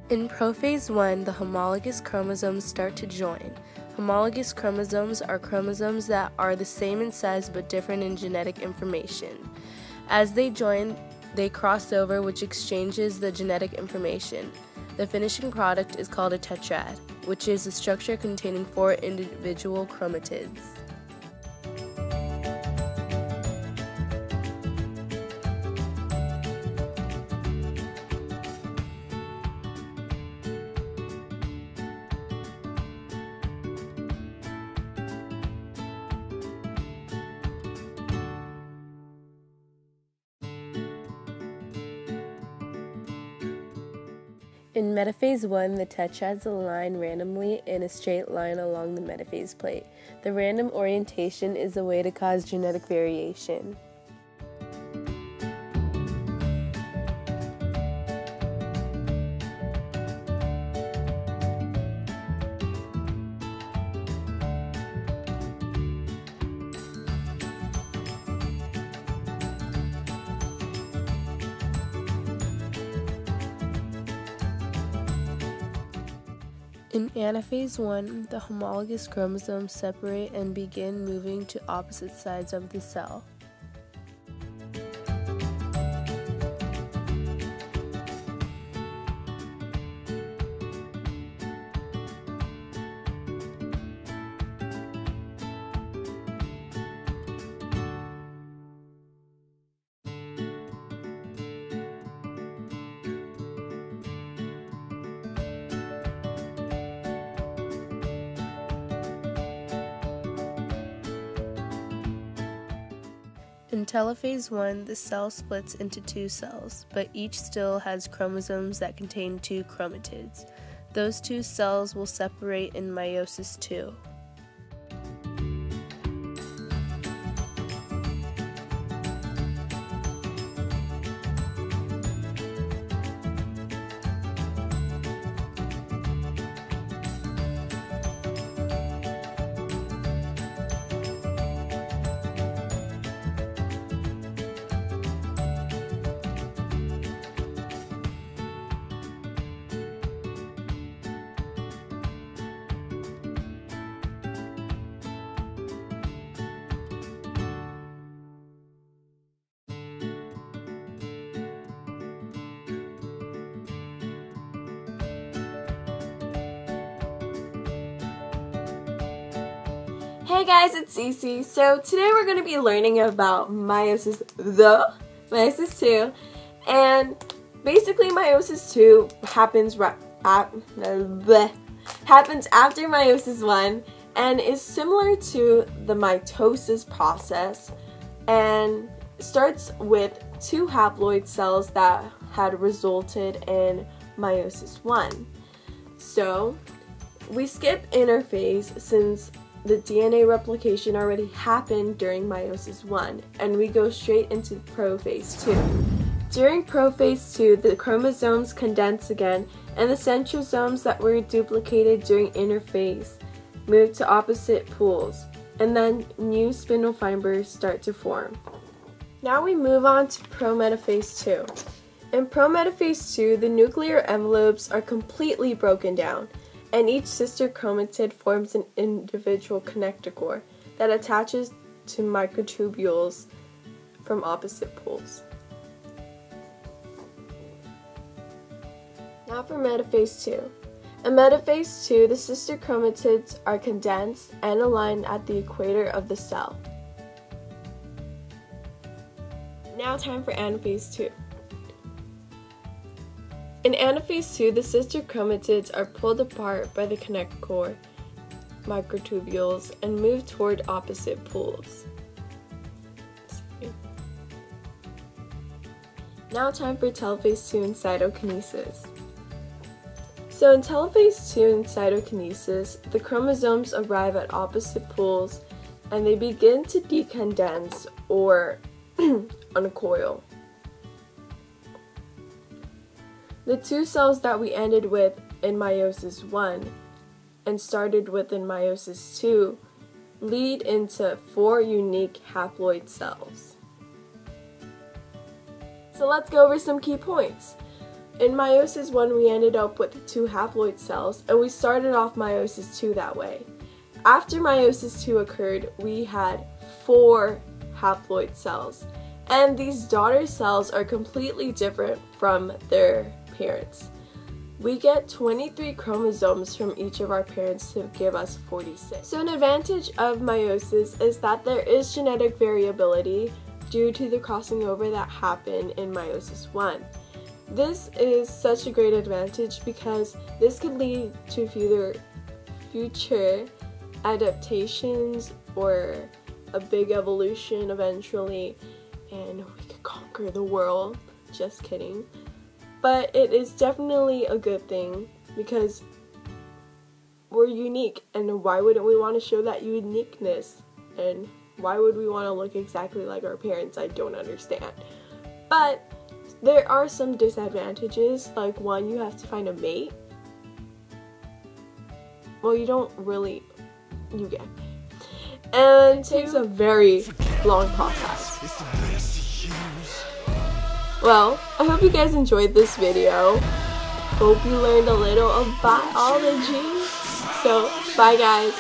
In Prophase 1, the homologous chromosomes start to join. Homologous chromosomes are chromosomes that are the same in size but different in genetic information. As they join, they cross over, which exchanges the genetic information. The finishing product is called a tetrad, which is a structure containing 4 individual chromatids. In Metaphase 1, the tetrads align randomly in a straight line along the metaphase plate. The random orientation is a way to cause genetic variation. In Anaphase 1, the homologous chromosomes separate and begin moving to opposite sides of the cell. In Telophase 1, the cell splits into 2 cells, but each still has chromosomes that contain 2 chromatids. Those 2 cells will separate in Meiosis 2. Hey guys, it's Cece. So today we're going to be learning about Meiosis 2, and basically Meiosis 2 happens after Meiosis 1 and is similar to the mitosis process and starts with 2 haploid cells that had resulted in Meiosis 1. So we skip interphase since the DNA replication already happened during Meiosis 1, and we go straight into Prophase 2. During Prophase 2, the chromosomes condense again, and the centrosomes that were duplicated during interphase move to opposite poles, and then new spindle fibers start to form. Now we move on to Prometaphase 2. In Prometaphase 2, the nuclear envelopes are completely broken down, and each sister chromatid forms an individual connector core that attaches to microtubules from opposite poles. Now for Metaphase 2. In Metaphase 2, the sister chromatids are condensed and aligned at the equator of the cell. Now time for Anaphase 2. In Anaphase 2, the sister chromatids are pulled apart by the connector core microtubules and move toward opposite poles. Now time for Telophase 2 and cytokinesis. So in Telophase 2 and cytokinesis, the chromosomes arrive at opposite poles and they begin to decondense or uncoil. The 2 cells that we ended with in Meiosis 1 and started with in Meiosis 2 lead into 4 unique haploid cells. So let's go over some key points. In Meiosis 1, we ended up with 2 haploid cells, and we started off Meiosis 2 that way. After Meiosis 2 occurred, we had 4 haploid cells, and these daughter cells are completely different from their parents. We get 23 chromosomes from each of our parents to give us 46. So an advantage of meiosis is that there is genetic variability due to the crossing over that happened in Meiosis 1. This is such a great advantage because this could lead to future adaptations or a big evolution eventually, and we could conquer the world. Just kidding. But it is definitely a good thing because we're unique, and why wouldn't we want to show that uniqueness? And why would we want to look exactly like our parents? I don't understand. But there are some disadvantages, like one, you have to find a mate. Well, you don't really, you get me. And it takes a very long process. Well, I hope you guys enjoyed this video. Hope you learned a little of biology. So, bye guys.